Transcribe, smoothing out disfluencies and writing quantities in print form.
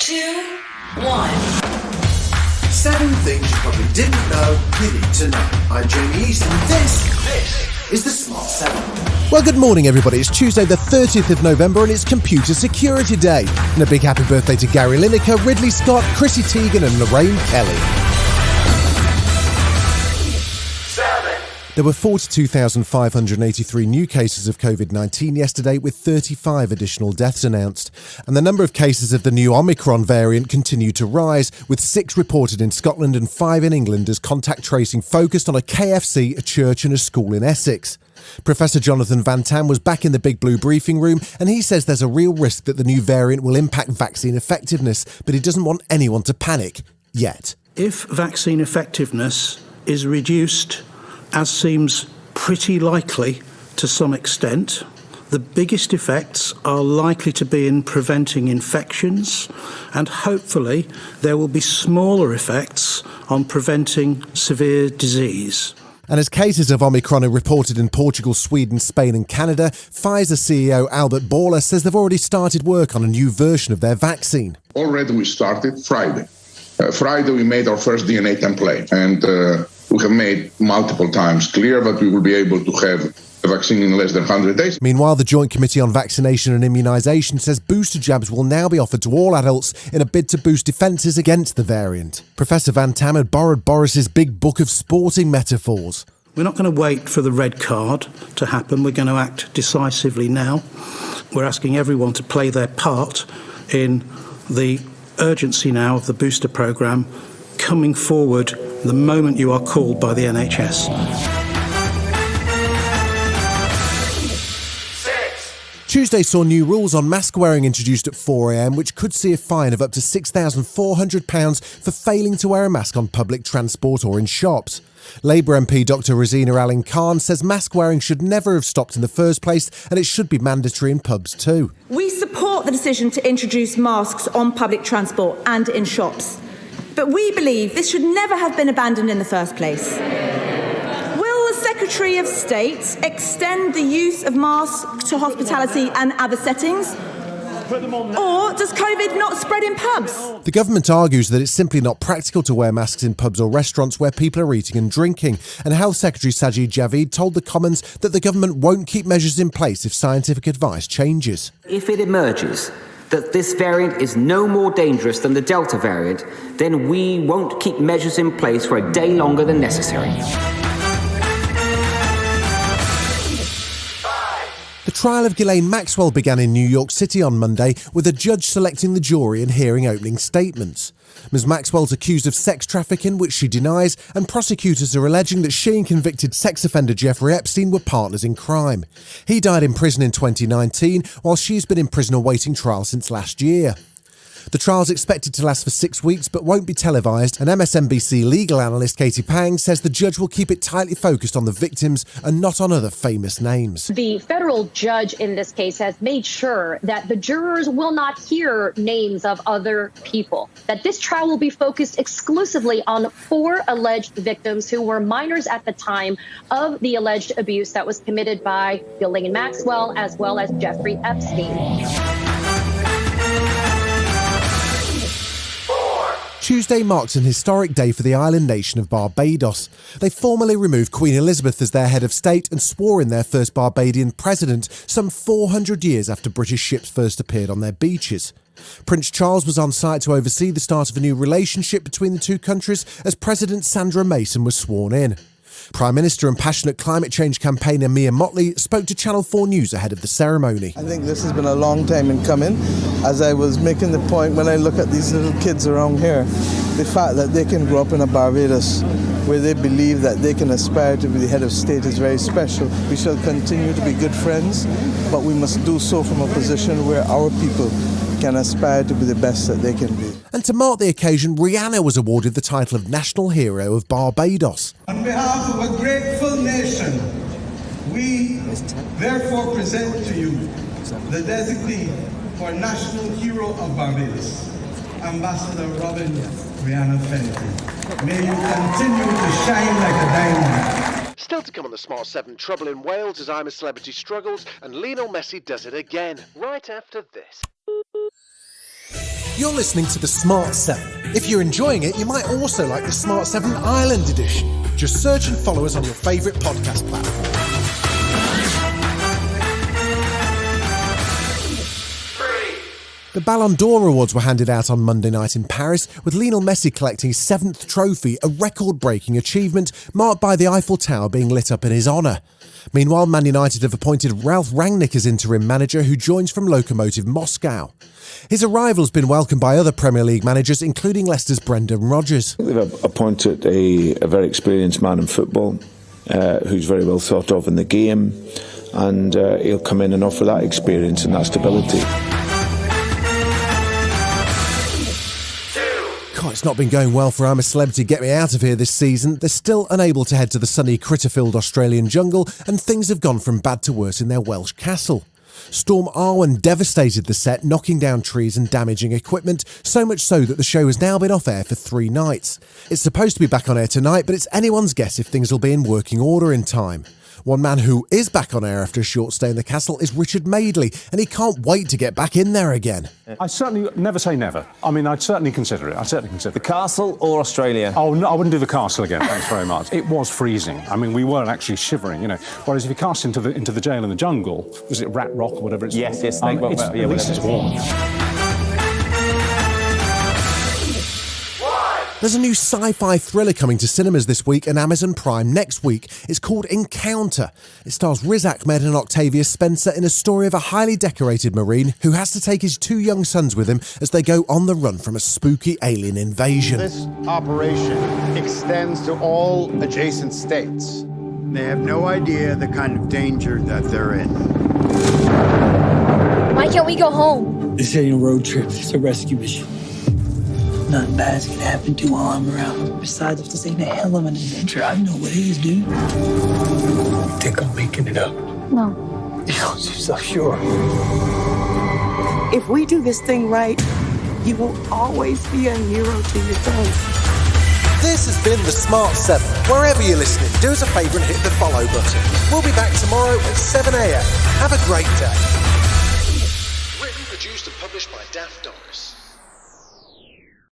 2, 1. 7 things you probably didn't know you need to know. I'm Jamie East and this is the Smart 7. Well, good morning, everybody. It's Tuesday, the 30th of November, and it's Computer Security Day. And a big happy birthday to Gary Lineker, Ridley Scott, Chrissy Teigen and Lorraine Kelly. 7. There were 42,583 new cases of COVID-19 yesterday, with 35 additional deaths announced. And the number of cases of the new Omicron variant continued to rise, with 6 reported in Scotland and 5 in England as contact tracing focused on a KFC, a church and a school in Essex. Professor Jonathan Van Tam was back in the Big Blue briefing room, and he says there's a real risk that the new variant will impact vaccine effectiveness, but he doesn't want anyone to panic yet. If vaccine effectiveness is reduced, as seems pretty likely to some extent, the biggest effects are likely to be in preventing infections, and hopefully there will be smaller effects on preventing severe disease. And as cases of Omicron are reported in Portugal, Sweden, Spain and Canada, Pfizer CEO Albert Bourla says they've already started work on a new version of their vaccine. Already we started Friday. Friday we made our first DNA template, and we have made multiple times clear that we will be able to have a vaccine in less than 100 days. Meanwhile, the Joint Committee on Vaccination and Immunisation says booster jabs will now be offered to all adults in a bid to boost defences against the variant. Professor Van Tam had borrowed Boris's big book of sporting metaphors. We're not going to wait for the red card to happen. We're going to act decisively now. We're asking everyone to play their part in the urgency now of the booster programme coming forward the moment you are called by the NHS. Tuesday saw new rules on mask wearing introduced at 4 a.m, which could see a fine of up to £6,400 for failing to wear a mask on public transport or in shops. Labour MP Dr Rosina Allen Khan says mask wearing should never have stopped in the first place, and it should be mandatory in pubs too. We support the decision to introduce masks on public transport and in shops, but we believe this should never have been abandoned in the first place. Secretary of State extend the use of masks to hospitality and other settings? Or does COVID not spread in pubs? The government argues that it's simply not practical to wear masks in pubs or restaurants where people are eating and drinking. And Health Secretary Sajid Javid told the Commons that the government won't keep measures in place if scientific advice changes. If it emerges that this variant is no more dangerous than the Delta variant, then we won't keep measures in place for a day longer than necessary. The trial of Ghislaine Maxwell began in New York City on Monday, with a judge selecting the jury and hearing opening statements. Ms Maxwell's accused of sex trafficking, which she denies, and prosecutors are alleging that she and convicted sex offender Jeffrey Epstein were partners in crime. He died in prison in 2019, while she's been in prison awaiting trial since last year. The trial's expected to last for 6 weeks but won't be televised, and MSNBC legal analyst Katie Pang says the judge will keep it tightly focused on the victims and not on other famous names. The federal judge in this case has made sure that the jurors will not hear names of other people, that this trial will be focused exclusively on 4 alleged victims who were minors at the time of the alleged abuse that was committed by Ghislaine Maxwell as well as Jeffrey Epstein. Tuesday marks an historic day for the island nation of Barbados. They formally removed Queen Elizabeth as their head of state and swore in their first Barbadian president some 400 years after British ships first appeared on their beaches. Prince Charles was on site to oversee the start of a new relationship between the two countries as President Sandra Mason was sworn in. Prime Minister and passionate climate change campaigner Mia Mottley spoke to Channel 4 News ahead of the ceremony. I think this has been a long time in coming. As I was making the point, when I look at these little kids around here, the fact that they can grow up in a Barbados where they believe that they can aspire to be the head of state is very special. We shall continue to be good friends, but we must do so from a position where our people can aspire to be the best that they can be. And to mark the occasion, Rihanna was awarded the title of National Hero of Barbados. On behalf of a grateful nation, we therefore present to you the designee for National Hero of Barbados, Ambassador Robin Rihanna Fenty. May you continue to shine like a diamond. Still to come on the Smart 7, trouble in Wales as I'm a Celebrity struggles, and Lionel Messi does it again, right after this. You're listening to the Smart 7. If you're enjoying it, you might also like the Smart 7 Ireland edition. Just search and follow us on your favourite podcast platform. The Ballon d'Or awards were handed out on Monday night in Paris, with Lionel Messi collecting his 7th trophy, a record-breaking achievement marked by the Eiffel Tower being lit up in his honour. Meanwhile, Man United have appointed Ralf Rangnick as interim manager, who joins from Lokomotiv Moscow. His arrival has been welcomed by other Premier League managers, including Leicester's Brendan Rodgers. They've appointed a very experienced man in football, who's very well thought of in the game, and he'll come in and offer that experience and that stability. God, it's not been going well for I'm a Celebrity Get Me Out of Here this season. They're still unable to head to the sunny Critterfield Australian jungle, and things have gone from bad to worse in their Welsh castle. Storm Arwen devastated the set, knocking down trees and damaging equipment, so much so that the show has now been off air for 3 nights. It's supposed to be back on air tonight, but it's anyone's guess if things will be in working order in time. One man who is back on air after a short stay in the castle is Richard Madeley, and he can't wait to get back in there again. I certainly never say never. I mean, I'd certainly consider it. The castle or Australia? Oh, no, I wouldn't do the castle again, thanks very much. It was freezing. I mean, we weren't actually shivering, you know. Whereas if you cast into the jail in the jungle, was it Rat Rock or whatever it's called? Yes, Snake Rock. At least it's warm. There's a new sci-fi thriller coming to cinemas this week and Amazon Prime next week. It's called Encounter. It stars Riz Ahmed and Octavia Spencer in a story of a highly decorated Marine who has to take his 2 young sons with him as they go on the run from a spooky alien invasion. This operation extends to all adjacent states. They have no idea the kind of danger that they're in. Why can't we go home? This ain't a road trip, it's a rescue mission. Nothing bad's gonna happen to while I'm around. Besides, if this ain't a hell of an adventure, I know what it is, dude. You think I'm making it up? No. You don't seem so sure. If we do this thing right, you will always be a hero to your sons. This has been the Smart 7. Wherever you're listening, do us a favour and hit the follow button. We'll be back tomorrow at 7 a.m. Have a great day. Written, produced and published by Daft Doris.